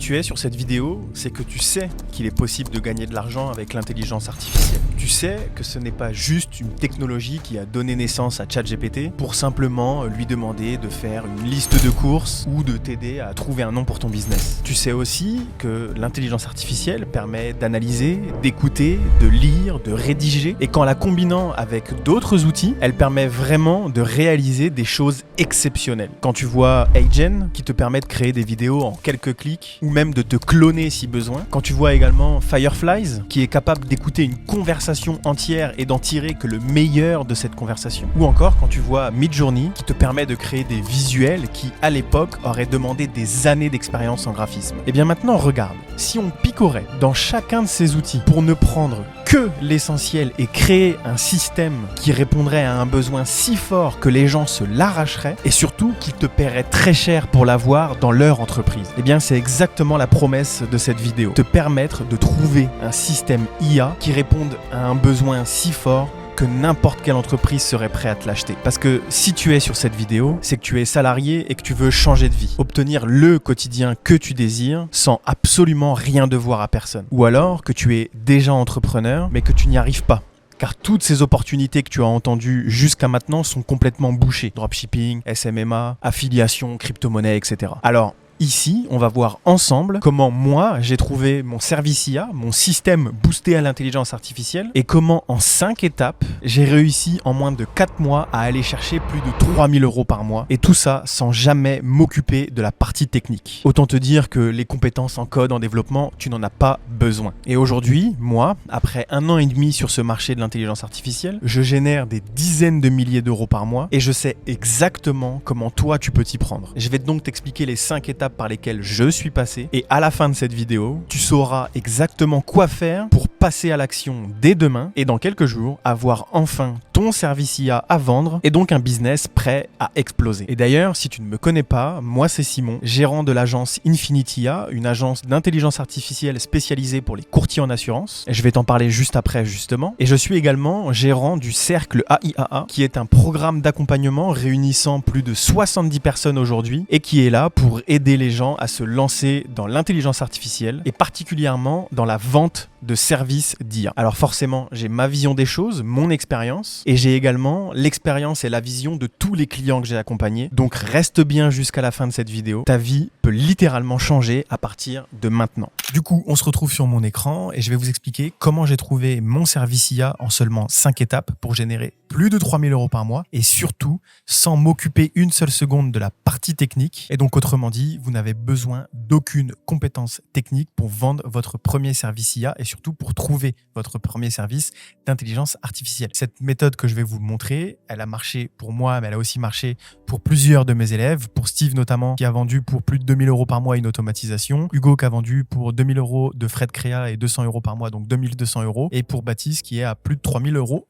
tu es sur cette vidéo, c'est que tu sais qu'il est possible de gagner de l'argent avec l'intelligence artificielle. Tu sais que ce n'est pas juste une technologie qui a donné naissance à ChatGPT pour simplement lui demander de faire une liste de courses ou de t'aider à trouver un nom pour ton business. Tu sais aussi que l'intelligence artificielle permet d'analyser, d'écouter, de lire, de rédiger, et qu'en la combinant avec d'autres outils, elle permet vraiment de réaliser des choses exceptionnelles. Quand tu vois HeyGen qui te permet de créer des vidéos en quelques clics ou même de te cloner si besoin, quand tu vois également Fireflies qui est capable d'écouter une conversation entière et d'en tirer que le meilleur de cette conversation, ou encore quand tu vois Midjourney qui te permet de créer des visuels qui à l'époque auraient demandé des années d'expérience en graphisme. Et bien maintenant regarde, si on picorait dans chacun de ces outils pour ne prendre que l'essentiel et créer un système qui répondrait à un besoin si fort que les gens se l'arracheraient et surtout qu'ils te paieraient très cher pour l'avoir dans leur entreprise. Eh bien c'est exactement la promesse de cette vidéo, te permettre de trouver un système IA qui réponde à un besoin si fort que n'importe quelle entreprise serait prête à te l'acheter. Parce que si tu es sur cette vidéo, c'est que tu es salarié et que tu veux changer de vie. Obtenir le quotidien que tu désires sans absolument rien devoir à personne. Ou alors que tu es déjà entrepreneur mais que tu n'y arrives pas. Car toutes ces opportunités que tu as entendues jusqu'à maintenant sont complètement bouchées. Dropshipping, SMMA, affiliation, crypto-monnaie, etc. Alors, ici, on va voir ensemble comment moi, j'ai trouvé mon service IA, mon système boosté à l'intelligence artificielle et comment en 5 étapes, j'ai réussi en moins de 4 mois à aller chercher plus de 3000 € par mois et tout ça sans jamais m'occuper de la partie technique. Autant te dire que les compétences en code, en développement, tu n'en as pas besoin. Et aujourd'hui, moi, après 1 an et demi sur ce marché de l'intelligence artificielle, je génère des dizaines de milliers d'euros par mois et je sais exactement comment toi tu peux t'y prendre. Je vais donc t'expliquer les 5 étapes par lesquelles je suis passé et à la fin de cette vidéo, tu sauras exactement quoi faire pour passer à l'action dès demain et dans quelques jours avoir enfin ton service IA à vendre et donc un business prêt à exploser. Et d'ailleurs, si tu ne me connais pas, moi c'est Simon, gérant de l'agence Infinity IA, une agence d'intelligence artificielle spécialisée pour les courtiers en assurance. Et je vais t'en parler juste après justement. Et je suis également gérant du Cercle AIAA qui est un programme d'accompagnement réunissant plus de 70 personnes aujourd'hui et qui est là pour aider les gens à se lancer dans l'intelligence artificielle et particulièrement dans la vente de services d'IA. Alors forcément, j'ai ma vision des choses, mon expérience, et j'ai également l'expérience et la vision de tous les clients que j'ai accompagnés. Donc reste bien jusqu'à la fin de cette vidéo. Ta vie peut littéralement changer à partir de maintenant. Du coup, on se retrouve sur mon écran et je vais vous expliquer comment j'ai trouvé mon service IA en seulement 5 étapes pour générer plus de 3000 € par mois et surtout sans m'occuper une seule seconde de la partie technique. Et donc autrement dit, vous n'avez besoin d'aucune compétence technique pour vendre votre premier service IA et surtout pour trouver votre premier service d'intelligence artificielle. Cette méthode que je vais vous montrer, elle a marché pour moi, mais elle a aussi marché pour plusieurs de mes élèves. Pour Steve notamment, qui a vendu pour plus de 2000 € par mois une automatisation. Hugo qui a vendu pour 2000 € de frais de créa et 200 € par mois, donc 2200 €. Et pour Baptiste qui est à plus de 3000 €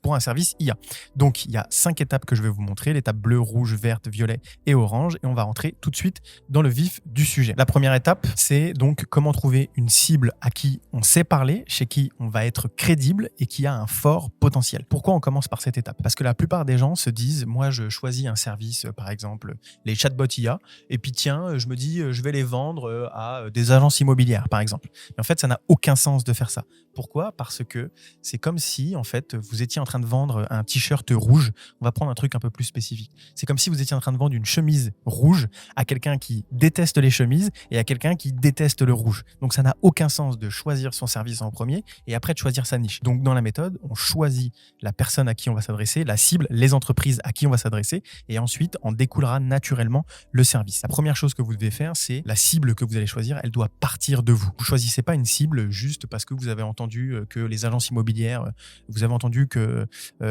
pour un service IA. Donc il y a 5 étapes que je vais vous montrer, l'étape bleue, rouge, verte, violet et orange. Et on va rentrer tout de suite dans le vif du sujet. La première étape, c'est donc comment trouver une cible à qui on sait parler, chez qui on va être crédible et qui a un fort potentiel. Pourquoi on commence par cette étape? Parce que la plupart des gens se disent, moi je choisis un service, par exemple les chatbots IA, et puis tiens, je me dis je vais les vendre à des agences immobilières par exemple. Mais en fait, ça n'a aucun sens de faire ça. Pourquoi? Parce que c'est comme si en fait vous étiez en train de vendre un t-shirt rouge. On va prendre un truc un peu plus spécifique. C'est comme si vous étiez en train de vendre une chemise rouge à quelqu'un qui déteste les chemises et à quelqu'un qui déteste le rouge. Donc ça n'a aucun sens de choisir son service en premier et après de choisir sa niche. Donc dans la méthode, on choisit la personne à qui on va s'adresser, la cible, les entreprises à qui on va s'adresser et ensuite en découlera naturellement le service. La première chose que vous devez faire, c'est la cible que vous allez choisir, elle doit partir de vous. Vous choisissez pas une cible juste parce que vous avez entendu que les agences immobilières, vous avez entendu que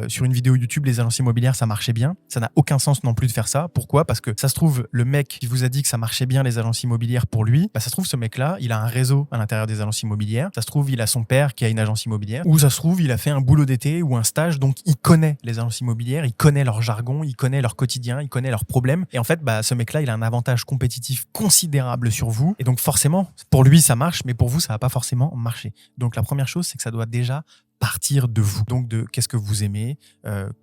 sur une vidéo YouTube, les agences immobilières, ça marchait bien. Ça n'a aucun sens non plus de faire ça. Pourquoi? Parce que ça se trouve, le mec qui vous a dit que ça marchait bien les agences immobilières pour lui, ça se trouve, ce mec-là, il a un réseau à l'intérieur des agences immobilières. Ça se trouve, il a son père qui a une agence immobilière. Ou ça se trouve, il a fait un boulot d'été ou un stage, donc il connaît les agences immobilières, il connaît leur jargon, il connaît leur quotidien, il connaît leurs problèmes. Et en fait, ce mec-là, il a un avantage compétitif considérable sur vous. Et donc forcément, pour lui, ça marche, mais pour vous, ça va pas forcément marcher. Donc la première chose, c'est que ça doit déjà partir de vous. Donc de qu'est-ce que vous aimez,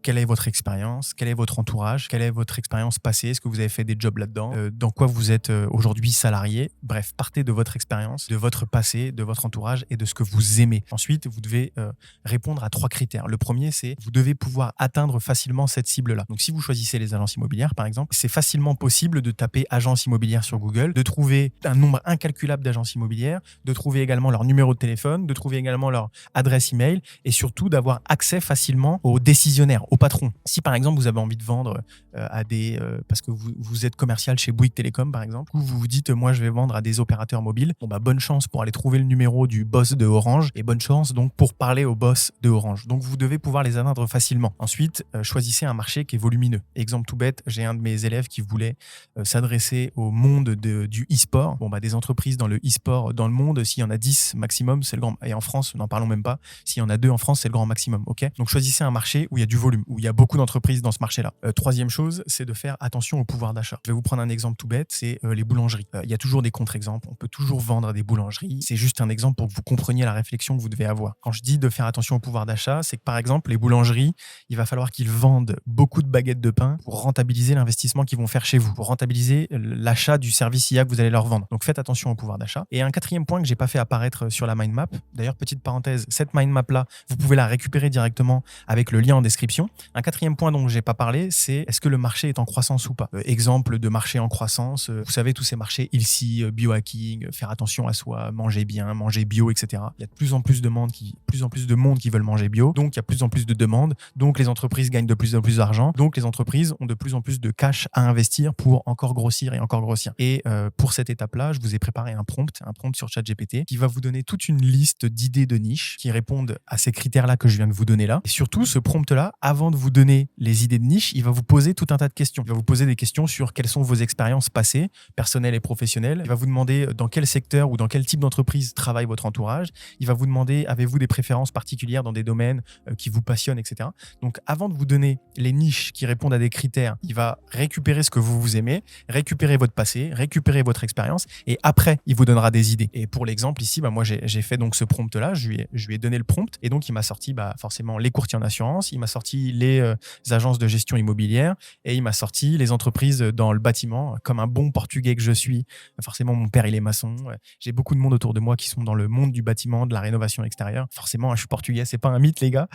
quelle est votre expérience, quel est votre entourage, quelle est votre expérience passée, est-ce que vous avez fait des jobs là-dedans, dans quoi vous êtes aujourd'hui salarié. Bref, partez de votre expérience, de votre passé, de votre entourage et de ce que vous aimez. Ensuite, vous devez répondre à 3 critères. Le premier, c'est vous devez pouvoir atteindre facilement cette cible-là. Donc si vous choisissez les agences immobilières, par exemple, c'est facilement possible de taper agence immobilière sur Google, de trouver un nombre incalculable d'agences immobilières, de trouver également leur numéro de téléphone, de trouver également leur adresse email et surtout d'avoir accès facilement aux décisionnaires, aux patrons. Si par exemple vous avez envie de vendre à des parce que vous êtes commercial chez Bouygues Télécom par exemple, ou vous vous dites moi je vais vendre à des opérateurs mobiles, bon bah bonne chance pour aller trouver le numéro du boss de Orange et bonne chance donc pour parler au boss de Orange. Donc vous devez pouvoir les atteindre facilement. Ensuite, choisissez un marché qui est volumineux. Exemple tout bête, j'ai un de mes élèves qui voulait s'adresser au monde du e-sport. Bon bah des entreprises dans le e-sport dans le monde, s'il y en a 10 maximum, c'est le grand. Et en France, n'en parlons même pas. S'il y en a 2 en France, c'est le grand maximum. Ok. Donc choisissez un marché où il y a du volume, où il y a beaucoup d'entreprises dans ce marché-là. Troisième chose, c'est de faire attention au pouvoir d'achat. Je vais vous prendre un exemple tout bête, c'est les boulangeries. Il y a toujours des contre-exemples. On peut toujours vendre à des boulangeries. C'est juste un exemple pour que vous compreniez la réflexion que vous devez avoir. Quand je dis de faire attention au pouvoir d'achat, c'est que par exemple les boulangeries, il va falloir qu'ils vendent beaucoup de baguettes de pain pour rentabiliser l'investissement qu'ils vont faire chez vous, pour rentabiliser l'achat du service IA que vous allez leur vendre. Donc faites attention au pouvoir d'achat. Et un quatrième point que j'ai pas fait apparaître sur la mind map. D'ailleurs, petite parenthèse, cette mind map là, vous pouvez la récupérer directement avec le lien en description. Un quatrième point dont j'ai pas parlé, c'est est-ce que le marché est en croissance ou pas. Exemple de marché en croissance, vous savez tous ces marchés ILSI, biohacking, faire attention à soi, manger bien, manger bio, etc. Il y a de plus en plus de monde qui veulent manger bio, donc il y a de plus en plus de demandes, donc les entreprises gagnent de plus en plus d'argent, donc les entreprises ont de plus en plus de cash à investir pour encore grossir et encore grossir. Et pour cette étape-là, je vous ai préparé un prompt sur ChatGPT qui va vous donner toute une liste d'idées de niche qui répondent à ces critères-là que je viens de vous donner là. Et surtout, ce prompt-là, avant de vous donner les idées de niche, il va vous poser tout un tas de questions. Il va vous poser des questions sur quelles sont vos expériences passées, personnelles et professionnelles. Il va vous demander dans quel secteur ou dans quel type d'entreprise travaille votre entourage. Il va vous demander, avez-vous des préférences particulières dans des domaines qui vous passionnent, etc. Donc, avant de vous donner les niches qui répondent à des critères, il va récupérer ce que vous aimez, récupérer votre passé, récupérer votre expérience et après, il vous donnera des idées. Et pour l'exemple ici, moi, j'ai fait donc ce prompt-là, je lui ai donné le prompt et donc il m'a sorti forcément les courtiers en assurance, il m'a sorti les agences de gestion immobilière et il m'a sorti les entreprises dans le bâtiment. Comme un bon portugais que je suis, forcément mon père il est maçon, j'ai beaucoup de monde autour de moi qui sont dans le monde du bâtiment, de la rénovation extérieure. Forcément, je suis portugais, c'est pas un mythe les gars.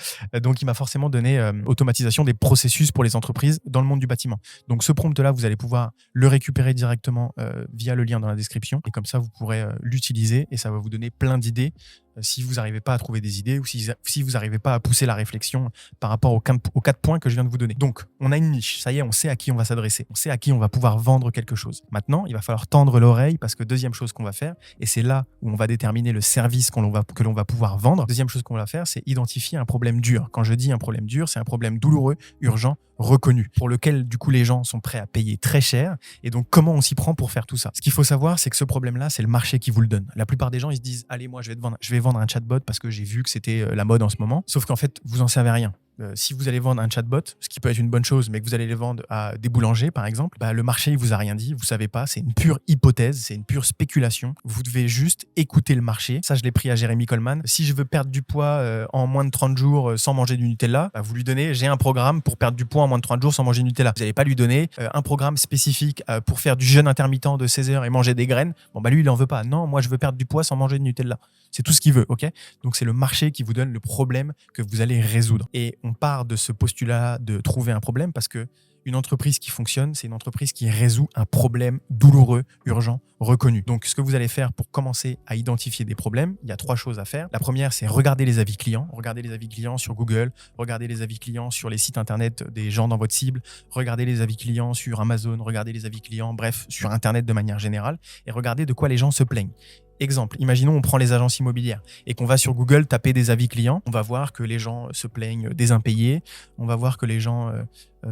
Donc il m'a forcément donné automatisation des processus pour les entreprises dans le monde du bâtiment. Donc ce prompt-là, vous allez pouvoir le récupérer directement via le lien dans la description et comme ça vous pourrez l'utiliser et ça va vous donner plein d'idées si vous n'arrivez pas à trouver des idées ou si vous n'arrivez pas à pousser la réflexion par rapport aux 4 points que je viens de vous donner. Donc, on a une niche. Ça y est, on sait à qui on va s'adresser. On sait à qui on va pouvoir vendre quelque chose. Maintenant, il va falloir tendre l'oreille parce que deuxième chose qu'on va faire, et c'est là où on va déterminer le service que l'on va pouvoir vendre. Deuxième chose qu'on va faire, c'est identifier un problème dur. Quand je dis un problème dur, c'est un problème douloureux, urgent, reconnu, pour lequel du coup les gens sont prêts à payer très cher. Et donc, comment on s'y prend pour faire tout ça? Ce qu'il faut savoir, c'est que ce problème-là, c'est le marché qui vous le donne. La plupart des gens, ils se disent, allez, moi, je vais vendre un chatbot parce que j'ai vu que c'était la mode en ce moment. Sauf qu'en fait, vous en savez rien. Si vous allez vendre un chatbot, ce qui peut être une bonne chose, mais que vous allez les vendre à des boulangers, par exemple, le marché, il vous a rien dit, vous savez pas, c'est une pure hypothèse, c'est une pure spéculation. Vous devez juste écouter le marché. Ça, je l'ai pris à Jérémy Coleman. Si je veux perdre du poids en moins de 30 jours sans manger du Nutella, vous lui donnez, j'ai un programme pour perdre du poids en moins de 30 jours sans manger du Nutella. Vous n'allez pas lui donner un programme spécifique pour faire du jeûne intermittent de 16 heures et manger des graines. Lui, il en veut pas. Non, moi, je veux perdre du poids sans manger de Nutella. C'est tout ce qu'il veut, ok? Donc, c'est le marché qui vous donne le problème que vous allez résoudre. Et on part de ce postulat de trouver un problème parce que une entreprise qui fonctionne, c'est une entreprise qui résout un problème douloureux, urgent, reconnu. Donc, ce que vous allez faire pour commencer à identifier des problèmes, il y a 3 choses à faire. La première, c'est regarder les avis clients. Regardez les avis clients sur Google, regardez les avis clients sur les sites internet des gens dans votre cible, regardez les avis clients sur Amazon, regardez les avis clients, bref, sur Internet de manière générale, et regardez de quoi les gens se plaignent. Exemple, imaginons on prend les agences immobilières et qu'on va sur Google taper des avis clients. On va voir que les gens se plaignent des impayés. On va voir que les gens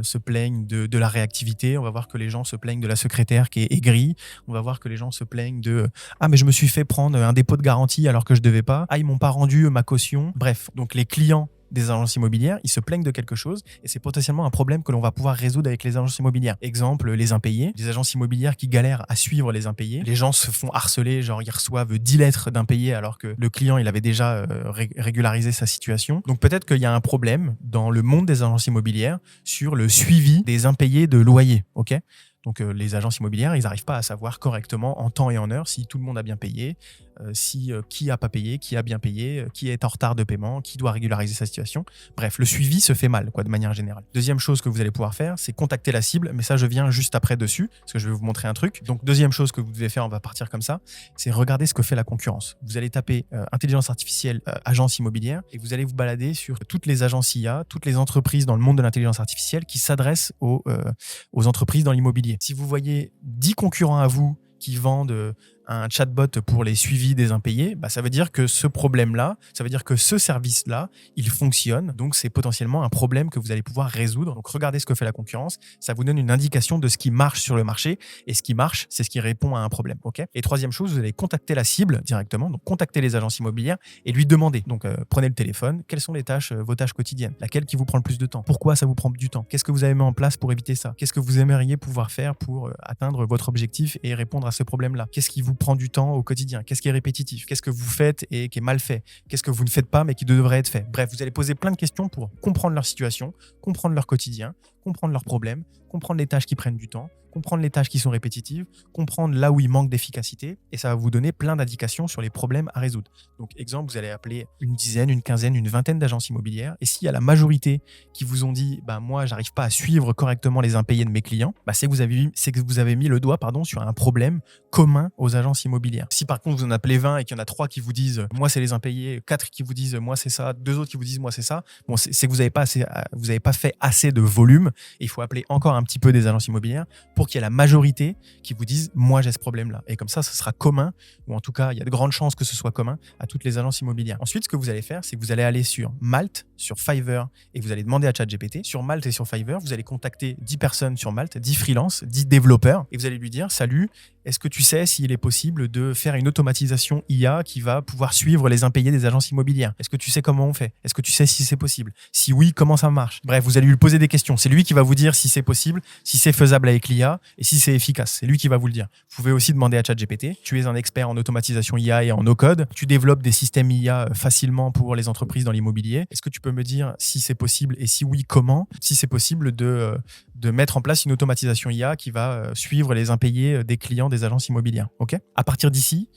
se plaignent de la réactivité. On va voir que les gens se plaignent de la secrétaire qui est aigrie. On va voir que les gens se plaignent de « Ah, mais je me suis fait prendre un dépôt de garantie alors que je devais pas. Ah, ils m'ont pas rendu ma caution. » Bref, donc les clients des agences immobilières, ils se plaignent de quelque chose et c'est potentiellement un problème que l'on va pouvoir résoudre avec les agences immobilières. Exemple, les impayés, des agences immobilières qui galèrent à suivre les impayés. Les gens se font harceler, genre ils reçoivent 10 lettres d'impayés alors que le client il avait déjà régularisé sa situation. Donc peut-être qu'il y a un problème dans le monde des agences immobilières sur le suivi des impayés de loyer, ok ? Donc les agences immobilières, ils n'arrivent pas à savoir correctement en temps et en heure si tout le monde a bien payé, qui n'a pas payé, qui a bien payé, qui est en retard de paiement, qui doit régulariser sa situation. Bref, le suivi se fait mal, quoi, de manière générale. Deuxième chose que vous allez pouvoir faire, c'est contacter la cible, mais ça, je viens juste après dessus, parce que je vais vous montrer un truc. Donc, deuxième chose que vous devez faire, on va partir comme ça, c'est regarder ce que fait la concurrence. Vous allez taper intelligence artificielle, agence immobilière, et vous allez vous balader sur toutes les agences IA, toutes les entreprises dans le monde de l'intelligence artificielle qui s'adressent aux entreprises dans l'immobilier. Si vous voyez 10 concurrents à vous qui vendent un chatbot pour les suivis des impayés, bah, ça veut dire que ce problème-là, ça veut dire que ce service-là, il fonctionne. Donc, c'est potentiellement un problème que vous allez pouvoir résoudre. Donc, regardez ce que fait la concurrence. Ça vous donne une indication de ce qui marche sur le marché. Et ce qui marche, c'est ce qui répond à un problème. Okay. Et troisième chose, vous allez contacter la cible directement. Donc, contacter les agences immobilières et lui demander. Donc, prenez le téléphone. Quelles sont les tâches, vos tâches quotidiennes? Laquelle qui vous prend le plus de temps? Pourquoi ça vous prend du temps? Qu'est-ce que vous avez mis en place pour éviter ça? Qu'est-ce que vous aimeriez pouvoir faire pour atteindre votre objectif et répondre à ce problème-là? Qu'est-ce qui vous prend du temps au quotidien? Qu'est-ce qui est répétitif? Qu'est-ce que vous faites et qui est mal fait? Qu'est-ce que vous ne faites pas mais qui devrait être fait? Bref, vous allez poser plein de questions pour comprendre leur situation, comprendre leur quotidien, comprendre leurs problèmes, comprendre les tâches qui prennent du temps, comprendre les tâches qui sont répétitives, comprendre là où il manque d'efficacité et ça va vous donner plein d'indications sur les problèmes à résoudre. Donc, exemple, vous allez appeler une dizaine, une quinzaine, une vingtaine d'agences immobilières et s'il y a la majorité qui vous ont dit « moi, j'arrive pas à suivre correctement les impayés de mes clients », c'est que vous avez mis le doigt sur un problème commun aux agences immobilières. Si par contre, vous en appelez 20 et qu'il y en a 3 qui vous disent « moi, c'est les impayés », 4 qui vous disent « moi, c'est ça », 2 autres qui vous disent « moi, c'est ça », bon, c'est que vous n'avez pas fait assez de volume et il faut appeler encore un petit peu des agences immobilières pour qu'il y ait la majorité qui vous disent « moi, j'ai ce problème-là ». Et comme ça, ce sera commun, ou en tout cas, il y a de grandes chances que ce soit commun à toutes les agences immobilières. Ensuite, ce que vous allez faire, c'est que vous allez aller sur Malte, sur Fiverr, et vous allez demander à ChatGPT. Sur Malte et sur Fiverr, vous allez contacter 10 personnes sur Malte, 10 freelances, 10 développeurs, et vous allez lui dire « Salut, est-ce que tu sais s'il est possible de faire une automatisation IA qui va pouvoir suivre les impayés des agences immobilières? Est-ce que tu sais comment on fait? Est-ce que tu sais si c'est possible? Si oui, comment ça marche ?» Bref, vous allez lui poser des questions. C'est lui qui va vous dire si c'est possible, si c'est faisable avec l'IA et si c'est efficace. C'est lui qui va vous le dire. Vous pouvez aussi demander à ChatGPT. Tu es un expert en automatisation IA et en no-code. Tu développes des systèmes IA facilement pour les entreprises dans l'immobilier. Est-ce que tu peux me dire si c'est possible et si oui, comment? Si c'est possible de mettre en place une automatisation IA qui va suivre les impayés des clients des agences immobilières. Okay. À partir d'ici,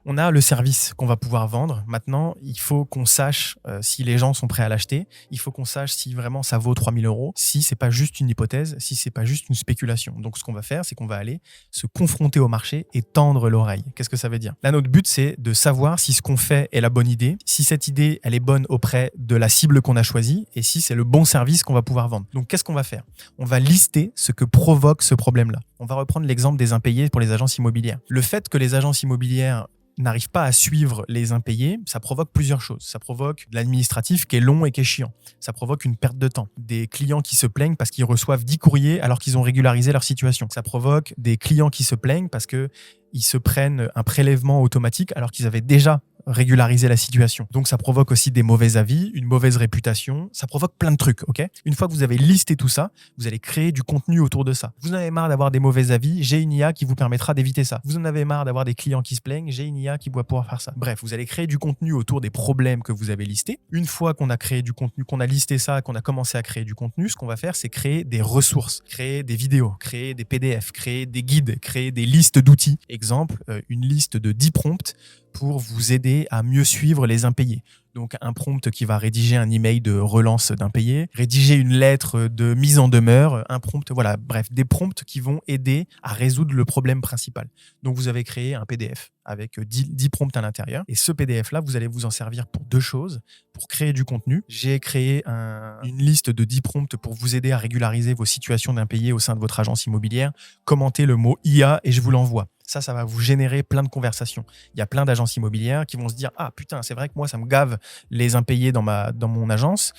on a le service qu'on va pouvoir vendre. Maintenant, il faut qu'on sache si les gens sont prêts à l'acheter. Il faut qu'on sache si vraiment ça vaut 3 000 €, si c'est pas juste une hypothèse, si c'est pas juste une spéculation. Donc, ce qu'on va faire, c'est qu'on va aller se confronter au marché et tendre l'oreille. Qu'est-ce que ça veut dire? Là, notre but, c'est de savoir si ce qu'on fait est la bonne idée, si cette idée, elle est bonne auprès de la cible qu'on a choisie et si c'est le bon service qu'on va pouvoir vendre. Donc, qu'est-ce qu'on va faire? On va lister ce que provoque ce problème-là. On va reprendre l'exemple des impayés pour les agences immobilières. Le fait que les agences immobilières n'arrive pas à suivre les impayés, ça provoque plusieurs choses. Ça provoque de l'administratif qui est long et qui est chiant. Ça provoque une perte de temps. Des clients qui se plaignent parce qu'ils reçoivent 10 courriers alors qu'ils ont régularisé leur situation. Ça provoque des clients qui se plaignent parce qu'ils se prennent un prélèvement automatique alors qu'ils avaient déjà régulariser la situation. Donc, ça provoque aussi des mauvais avis, une mauvaise réputation. Ça provoque plein de trucs, ok? Une fois que vous avez listé tout ça, vous allez créer du contenu autour de ça. Vous en avez marre d'avoir des mauvais avis, j'ai une IA qui vous permettra d'éviter ça. Vous en avez marre d'avoir des clients qui se plaignent, j'ai une IA qui va pouvoir faire ça. Bref, vous allez créer du contenu autour des problèmes que vous avez listés. Une fois qu'on a créé du contenu, qu'on a listé ça, qu'on a commencé à créer du contenu, ce qu'on va faire, c'est créer des ressources, créer des vidéos, créer des PDF, créer des guides, créer des listes d'outils. Exemple, une liste de 10 prompts pour vous aider à mieux suivre les impayés. Donc, un prompt qui va rédiger un email de relance d'impayés, rédiger une lettre de mise en demeure, un prompt, voilà, bref, des prompts qui vont aider à résoudre le problème principal. Donc, vous avez créé un PDF avec 10 prompts à l'intérieur. Et ce PDF-là, vous allez vous en servir pour 2 choses. Pour créer du contenu, j'ai créé une liste de 10 prompts pour vous aider à régulariser vos situations d'impayés au sein de votre agence immobilière. Commentez le mot IA et je vous l'envoie. Ça va vous générer plein de conversations. Il y a plein d'agences immobilières qui vont se dire « Ah putain, c'est vrai que moi, ça me gave les impayés dans mon agence.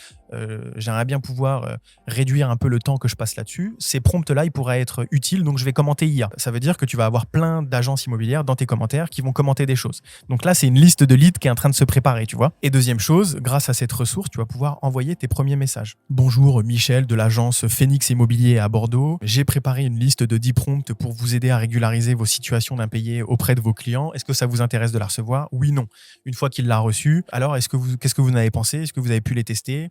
j'aimerais bien pouvoir réduire un peu le temps que je passe là-dessus. Ces prompts-là, ils pourraient être utiles, donc je vais commenter IA. Ça veut dire que tu vas avoir plein d'agences immobilières dans tes commentaires qui vont commenter des choses. Donc là, c'est une liste de leads qui est en train de se préparer, tu vois. Et deuxième chose, grâce à cette ressource, tu vas pouvoir envoyer tes premiers messages. Bonjour, Michel de l'agence Phoenix Immobilier à Bordeaux. J'ai préparé une liste de 10 prompts pour vous aider à régulariser vos situations d'impayés auprès de vos clients. Est-ce que ça vous intéresse de la recevoir? Oui, non. Une fois qu'il l'a reçue, alors qu'est-ce que vous en avez pensé? Est-ce que vous avez pu les tester?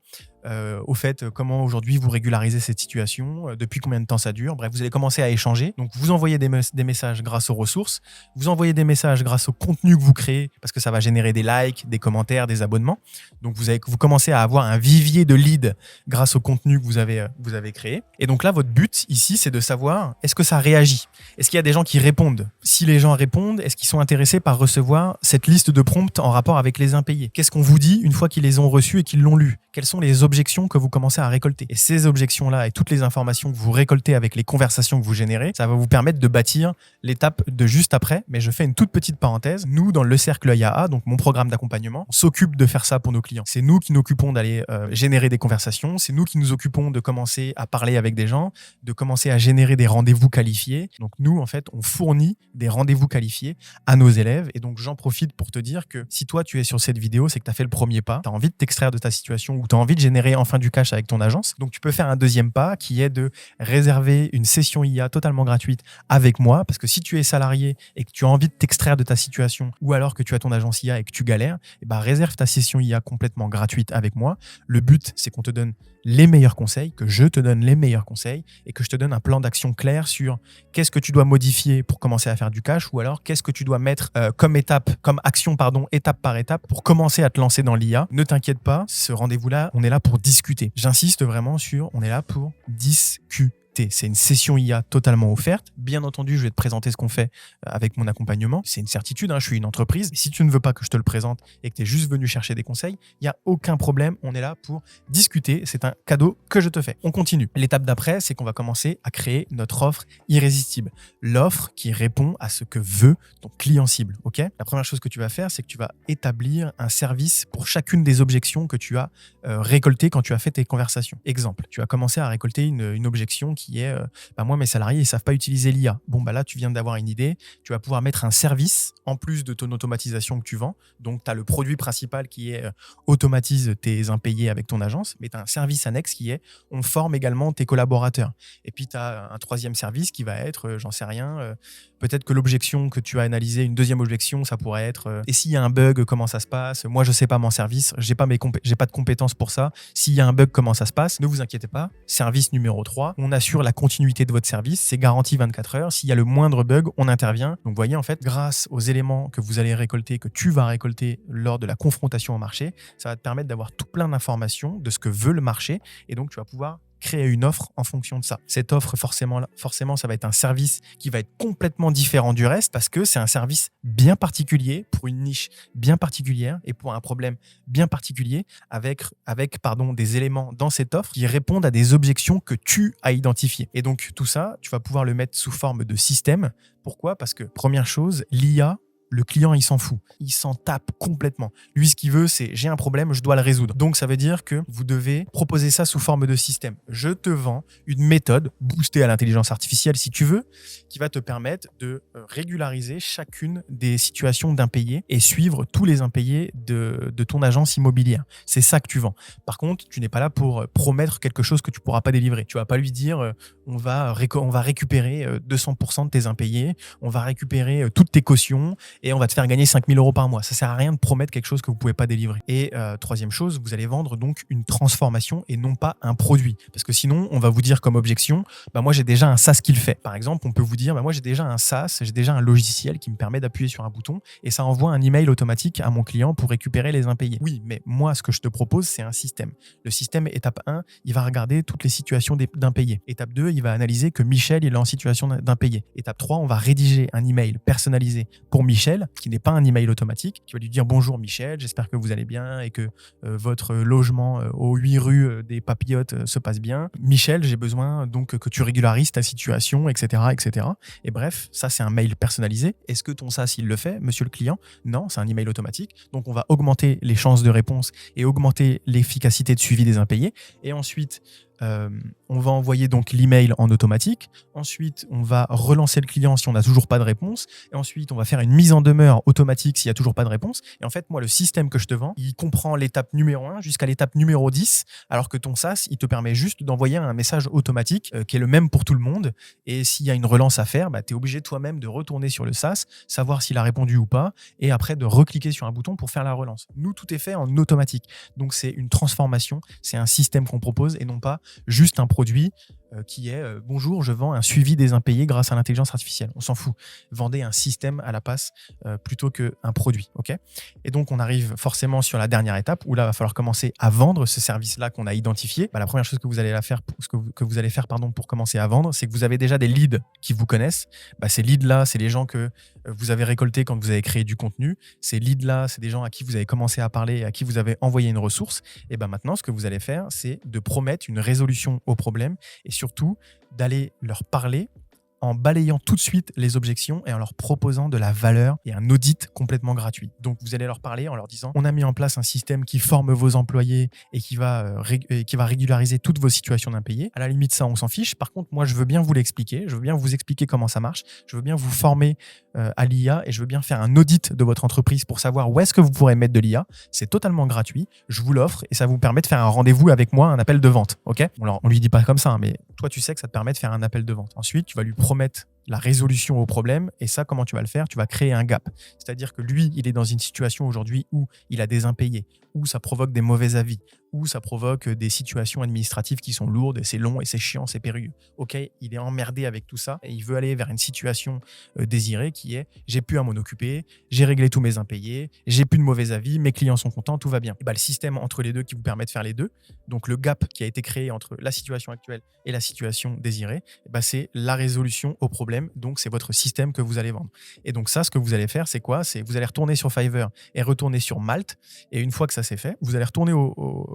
Au fait, comment aujourd'hui vous régularisez cette situation, depuis combien de temps ça dure. Bref, vous allez commencer à échanger. Donc, vous envoyez des messages grâce aux ressources, vous envoyez des messages grâce au contenu que vous créez, parce que ça va générer des likes, des commentaires, des abonnements. Donc, vous commencez à avoir un vivier de leads grâce au contenu que vous avez créé. Et donc là, votre but ici, c'est de savoir, est-ce que ça réagit? Est-ce qu'il y a des gens qui répondent? Si les gens répondent, est-ce qu'ils sont intéressés par recevoir cette liste de prompts en rapport avec les impayés? Qu'est-ce qu'on vous dit une fois qu'ils les ont reçus et qu'ils l'ont lu? Quelles sont les objections que vous commencez à récolter? Et ces objections-là et toutes les informations que vous récoltez avec les conversations que vous générez, ça va vous permettre de bâtir l'étape de juste après. Mais je fais une toute petite parenthèse. Nous, dans le cercle IAA, donc mon programme d'accompagnement, on s'occupe de faire ça pour nos clients. C'est nous qui nous occupons d'aller générer des conversations. C'est nous qui nous occupons de commencer à parler avec des gens, de commencer à générer des rendez-vous qualifiés. Donc nous, en fait, on fournit des rendez-vous qualifiés à nos élèves. Et donc, j'en profite pour te dire que si toi, tu es sur cette vidéo, c'est que tu as fait le premier pas. Tu as envie de t'extraire de ta situation ou tu as envie de générer enfin du cash avec ton agence. Donc, tu peux faire un deuxième pas qui est de réserver une session IA totalement gratuite avec moi. Parce que si tu es salarié et que tu as envie de t'extraire de ta situation ou alors que tu as ton agence IA et que tu galères, eh ben, réserve ta session IA complètement gratuite avec moi. Le but, c'est qu'on te donne les meilleurs conseils, que je te donne les meilleurs conseils et que je te donne un plan d'action clair sur qu'est-ce que tu dois modifier pour commencer à faire du cash ou alors qu'est-ce que tu dois mettre comme action, étape par étape pour commencer à te lancer dans l'IA. Ne t'inquiète pas, ce rendez-vous-là, on est là pour discuter. J'insiste vraiment sur on est là pour discuter. C'est une session IA totalement offerte. Bien entendu, je vais te présenter ce qu'on fait avec mon accompagnement. C'est une certitude, je suis une entreprise. Et si tu ne veux pas que je te le présente et que tu es juste venu chercher des conseils, il n'y a aucun problème. On est là pour discuter. C'est un cadeau que je te fais. On continue. L'étape d'après, c'est qu'on va commencer à créer notre offre irrésistible. L'offre qui répond à ce que veut ton client cible. Okay ? La première chose que tu vas faire, c'est que tu vas établir un service pour chacune des objections que tu as récoltées quand tu as fait tes conversations. Exemple, tu vas commencer à récolter une objection qui est moi, mes salariés, ils ne savent pas utiliser l'IA. Bon, là, tu viens d'avoir une idée. Tu vas pouvoir mettre un service en plus de ton automatisation que tu vends. Donc, tu as le produit principal qui est automatise tes impayés avec ton agence, mais tu as un service annexe qui est on forme également tes collaborateurs. Et puis, tu as un troisième service qui va être, j'en sais rien, peut-être que l'objection que tu as analysée, une deuxième objection, ça pourrait être et s'il y a un bug, comment ça se passe? Moi, je ne sais pas mon service, j'ai pas de compétences pour ça. S'il y a un bug, comment ça se passe? Ne vous inquiétez pas. Service numéro 3, on assure la continuité de votre service, c'est garanti 24 heures. S'il y a le moindre bug, on intervient. Donc, vous voyez, en fait, grâce aux éléments que vous allez récolter, que tu vas récolter lors de la confrontation au marché, ça va te permettre d'avoir tout plein d'informations de ce que veut le marché. Et donc, tu vas pouvoir créer une offre en fonction de ça. Cette offre, forcément, ça va être un service qui va être complètement différent du reste parce que c'est un service bien particulier pour une niche bien particulière et pour un problème bien particulier avec des éléments dans cette offre qui répondent à des objections que tu as identifiées. Et donc, tout ça, tu vas pouvoir le mettre sous forme de système. Pourquoi? Parce que, première chose, l'IA, le client, il s'en fout. Il s'en tape complètement. Lui, ce qu'il veut, c'est j'ai un problème, je dois le résoudre. Donc, ça veut dire que vous devez proposer ça sous forme de système. Je te vends une méthode boostée à l'intelligence artificielle, si tu veux, qui va te permettre de régulariser chacune des situations d'impayés et suivre tous les impayés de ton agence immobilière. C'est ça que tu vends. Par contre, tu n'es pas là pour promettre quelque chose que tu ne pourras pas délivrer. Tu ne vas pas lui dire on va récupérer 200% de tes impayés, on va récupérer toutes tes cautions et on va te faire gagner 5 000 € par mois. Ça ne sert à rien de promettre quelque chose que vous ne pouvez pas délivrer. Et troisième chose, vous allez vendre donc une transformation et non pas un produit. Parce que sinon, on va vous dire comme objection, moi j'ai déjà un SaaS qui le fait. Par exemple, on peut vous dire, moi j'ai déjà un SaaS, j'ai déjà un logiciel qui me permet d'appuyer sur un bouton et ça envoie un email automatique à mon client pour récupérer les impayés. Oui, mais moi ce que je te propose, c'est un système. Le système, étape 1, il va regarder toutes les situations d'impayés. Étape 2, il va analyser que Michel il est en situation d'impayé. Étape 3, on va rédiger un email personnalisé pour Michel Michel, qui n'est pas un email automatique, qui va lui dire bonjour Michel, j'espère que vous allez bien et que votre logement aux 8 rues des Papillotes se passe bien. Michel, j'ai besoin donc que tu régularises ta situation, etc., etc. Et bref, ça c'est un mail personnalisé. Est-ce que ton SaaS il le fait, monsieur le client? Non, c'est un email automatique. Donc on va augmenter les chances de réponse et augmenter l'efficacité de suivi des impayés. Et ensuite, on va envoyer donc l'email en automatique. Ensuite, on va relancer le client si on n'a toujours pas de réponse. Et ensuite, on va faire une mise en demeure automatique s'il n'y a toujours pas de réponse. Et en fait, moi, le système que je te vends, il comprend l'étape numéro 1 jusqu'à l'étape numéro 10, alors que ton SaaS, il te permet juste d'envoyer un message automatique qui est le même pour tout le monde. Et s'il y a une relance à faire, tu es obligé toi-même de retourner sur le SaaS, savoir s'il a répondu ou pas, et après de recliquer sur un bouton pour faire la relance. Nous, tout est fait en automatique. Donc, c'est une transformation, c'est un système qu'on propose et non pas juste un produit qui est bonjour, je vends un suivi des impayés grâce à l'intelligence artificielle. On s'en fout. Vendez un système à la passe plutôt qu'un produit. Okay, et donc, on arrive forcément sur la dernière étape où là, il va falloir commencer à vendre ce service-là qu'on a identifié. La première chose que vous allez faire, pour commencer à vendre, c'est que vous avez déjà des leads qui vous connaissent. Ces leads-là, c'est les gens que vous avez récoltés quand vous avez créé du contenu. Ces leads-là, c'est des gens à qui vous avez commencé à parler et à qui vous avez envoyé une ressource. Et maintenant, ce que vous allez faire, c'est de promettre une résolution au problème et surtout d'aller leur parler en balayant tout de suite les objections et en leur proposant de la valeur et un audit complètement gratuit. Donc, vous allez leur parler en leur disant « On a mis en place un système qui forme vos employés et qui va régulariser toutes vos situations d'impayés. À la limite, ça, on s'en fiche. Par contre, moi, je veux bien vous l'expliquer. Je veux bien vous expliquer comment ça marche. Je veux bien vous former à l'IA et je veux bien faire un audit de votre entreprise pour savoir où est-ce que vous pourrez mettre de l'IA. C'est totalement gratuit. Je vous l'offre et ça vous permet de faire un rendez-vous avec moi, un appel de vente. Okay, on lui dit pas comme ça, hein, mais toi, tu sais que ça te permet de faire un appel de vente. Ensuite, tu vas lui promettre la résolution au problème. Et ça, comment tu vas le faire? Tu vas créer un gap. C'est-à-dire que lui, il est dans une situation aujourd'hui où il a des impayés, où ça provoque des mauvais avis, où ça provoque des situations administratives qui sont lourdes, et c'est long, et c'est chiant, c'est périlleux. Ok, il est emmerdé avec tout ça et il veut aller vers une situation désirée qui est « j'ai pu à m'en occuper, j'ai réglé tous mes impayés, j'ai plus de mauvais avis, mes clients sont contents, tout va bien ». Le système entre les deux qui vous permet de faire les deux, donc le gap qui a été créé entre la situation actuelle et la situation désirée, c'est la résolution au problème, donc c'est votre système que vous allez vendre. Et donc ça, ce que vous allez faire, c'est quoi? C'est vous allez retourner sur Fiverr et retourner sur Malte, et une fois que ça c'est fait, vous allez retourner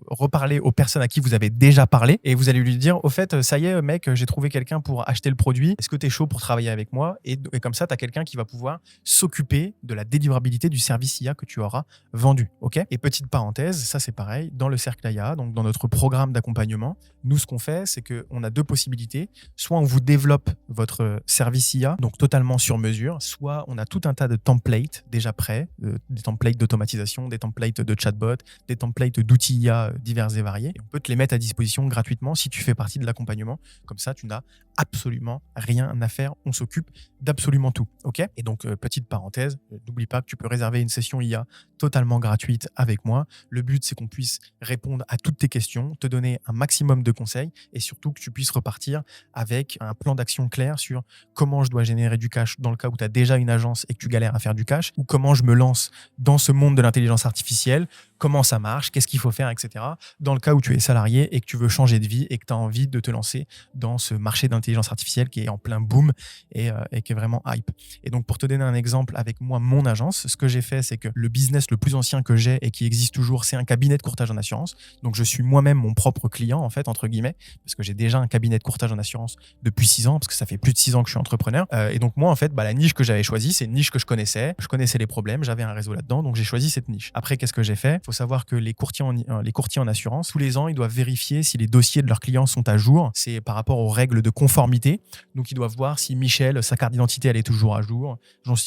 reparler aux personnes à qui vous avez déjà parlé et vous allez lui dire au fait, ça y est mec, j'ai trouvé quelqu'un pour acheter le produit, est-ce que tu es chaud pour travailler avec moi? Et comme ça, tu as quelqu'un qui va pouvoir s'occuper de la délivrabilité du service IA que tu auras vendu. Okay, et petite parenthèse, ça c'est pareil, dans le cercle IA, donc dans notre programme d'accompagnement, nous ce qu'on fait, c'est qu'on a deux possibilités. Soit on vous développe votre service IA, donc totalement sur mesure, soit on a tout un tas de templates déjà prêts, des templates d'automatisation, des templates de chatbot, des templates d'outils IA divers et variés. Et on peut te les mettre à disposition gratuitement si tu fais partie de l'accompagnement. Comme ça, tu n'as absolument rien à faire. On s'occupe d'absolument tout. Okay, et donc, petite parenthèse, n'oublie pas que tu peux réserver une session IA totalement gratuite avec moi. Le but, c'est qu'on puisse répondre à toutes tes questions, te donner un maximum de conseils et surtout que tu puisses repartir avec un plan d'action clair sur comment je dois générer du cash dans le cas où tu as déjà une agence et que tu galères à faire du cash, ou comment je me lance dans ce monde de l'intelligence artificielle, comment ça marche, qu'est-ce qu'il faut faire, etc. Dans le cas où tu es salarié et que tu veux changer de vie et que tu as envie de te lancer dans ce marché d'intelligence artificielle qui est en plein boom et qui est vraiment hype. Et donc, pour te donner un exemple avec moi, mon agence, ce que j'ai fait, c'est que le business le plus ancien que j'ai et qui existe toujours, c'est un cabinet de courtage en assurance. Donc, je suis moi-même mon propre client, en fait, entre guillemets, parce que j'ai déjà un cabinet de courtage en assurance depuis 6 ans, parce que ça fait plus de 6 ans que je suis entrepreneur. Et donc, moi, en fait, la niche que j'avais choisie, c'est une niche que je connaissais les problèmes, j'avais un réseau là-dedans, donc j'ai choisi cette niche. Après, qu'est-ce que j'ai fait? Il faut savoir que les courtiers en assurance, tous les ans, ils doivent vérifier si les dossiers de leurs clients sont à jour. C'est par rapport aux règles de conformité. Donc, ils doivent voir si Michel, sa carte d'identité, elle est toujours à jour,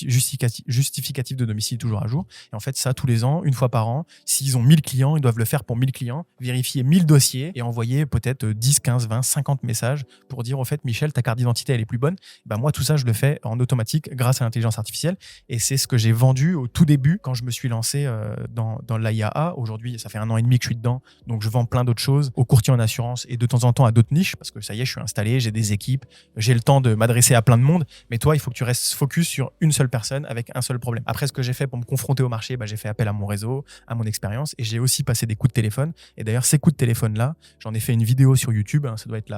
justificatif de domicile toujours à jour. Et en fait, ça, tous les ans, une fois par an, s'ils ont 1000 clients, ils doivent le faire pour 1000 clients, vérifier 1000 dossiers et envoyer peut-être 10, 15, 20, 50 messages pour dire, au fait, Michel, ta carte d'identité, elle est plus bonne. Moi, tout ça, je le fais en automatique grâce à l'intelligence artificielle. Et c'est ce que j'ai vendu au tout début quand je me suis lancé dans l'IAA. Aujourd'hui, ça fait 1 an et demi que je suis dedans. Donc, je vends plein d'autres choses aux courtiers en assurance et de temps en temps à d'autres niches parce que ça y est, je suis installé, j'ai des équipes, j'ai le temps de m'adresser à plein de monde. Mais toi, il faut que tu restes focus sur une seule personne avec un seul problème. Après, ce que j'ai fait pour me confronter au marché, j'ai fait appel à mon réseau, à mon expérience et j'ai aussi passé des coups de téléphone. Et d'ailleurs, ces coups de téléphone-là, j'en ai fait une vidéo sur YouTube. Ça doit être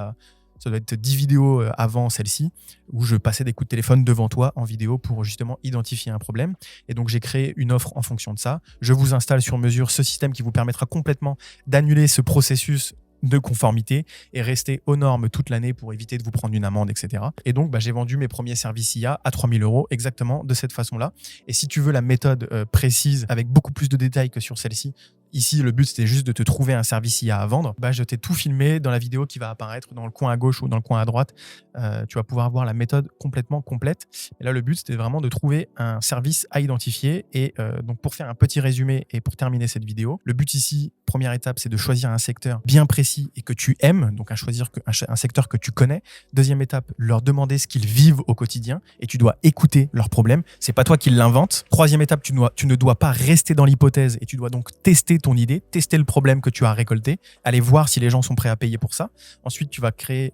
Ça doit être 10 vidéos avant celle-ci, où je passais des coups de téléphone devant toi en vidéo pour justement identifier un problème. Et donc, j'ai créé une offre en fonction de ça. Je vous installe sur mesure ce système qui vous permettra complètement d'annuler ce processus de conformité et rester aux normes toute l'année pour éviter de vous prendre une amende, etc. Et donc, j'ai vendu mes premiers services IA à 3 000 € exactement de cette façon-là. Et si tu veux la méthode précise avec beaucoup plus de détails que sur celle-ci, ici, le but, c'était juste de te trouver un service IA à vendre. Je t'ai tout filmé dans la vidéo qui va apparaître dans le coin à gauche ou dans le coin à droite. Tu vas pouvoir voir la méthode complètement complète. Et là, le but, c'était vraiment de trouver un service à identifier. Et donc, pour faire un petit résumé et pour terminer cette vidéo, le but ici, première étape, c'est de choisir un secteur bien précis et que tu aimes, donc à choisir un secteur que tu connais. Deuxième étape, leur demander ce qu'ils vivent au quotidien et tu dois écouter leurs problèmes. C'est pas toi qui l'invente. Troisième étape, tu ne dois pas rester dans l'hypothèse et tu dois donc tester ton idée, tester le problème que tu as récolté, aller voir si les gens sont prêts à payer pour ça. Ensuite, tu vas créer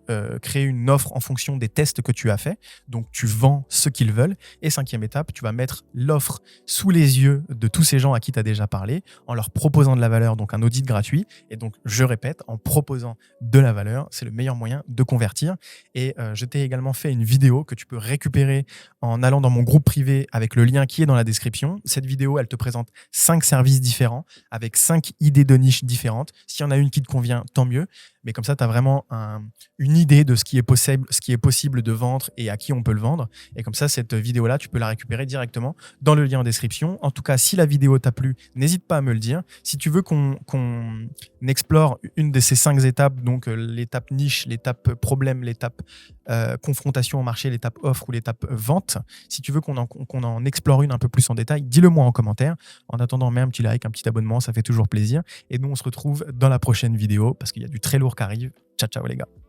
une offre en fonction des tests que tu as fait. Donc, tu vends ce qu'ils veulent. Et cinquième étape, tu vas mettre l'offre sous les yeux de tous ces gens à qui tu as déjà parlé en leur proposant de la valeur, donc un audit gratuit. Et donc, je répète, en proposant de la valeur, c'est le meilleur moyen de convertir. Et je t'ai également fait une vidéo que tu peux récupérer en allant dans mon groupe privé avec le lien qui est dans la description. Cette vidéo, elle te présente 5 services différents avec 5 idées de niche différentes. S'il y en a une qui te convient, tant mieux. Mais comme ça, tu as vraiment une idée de ce qui est possible de vendre et à qui on peut le vendre. Et comme ça, cette vidéo-là, tu peux la récupérer directement dans le lien en description. En tout cas, si la vidéo t'a plu, n'hésite pas à me le dire. Si tu veux qu'on explore une de ces 5 étapes, donc l'étape niche, l'étape problème, l'étape confrontation au marché, l'étape offre ou l'étape vente, si tu veux qu'on en explore une un peu plus en détail, dis-le moi en commentaire. En attendant, mets un petit like, un petit abonnement, ça fait toujours plaisir. Et nous, on se retrouve dans la prochaine vidéo parce qu'il y a du très lourd qui arrive. Ciao, ciao les gars.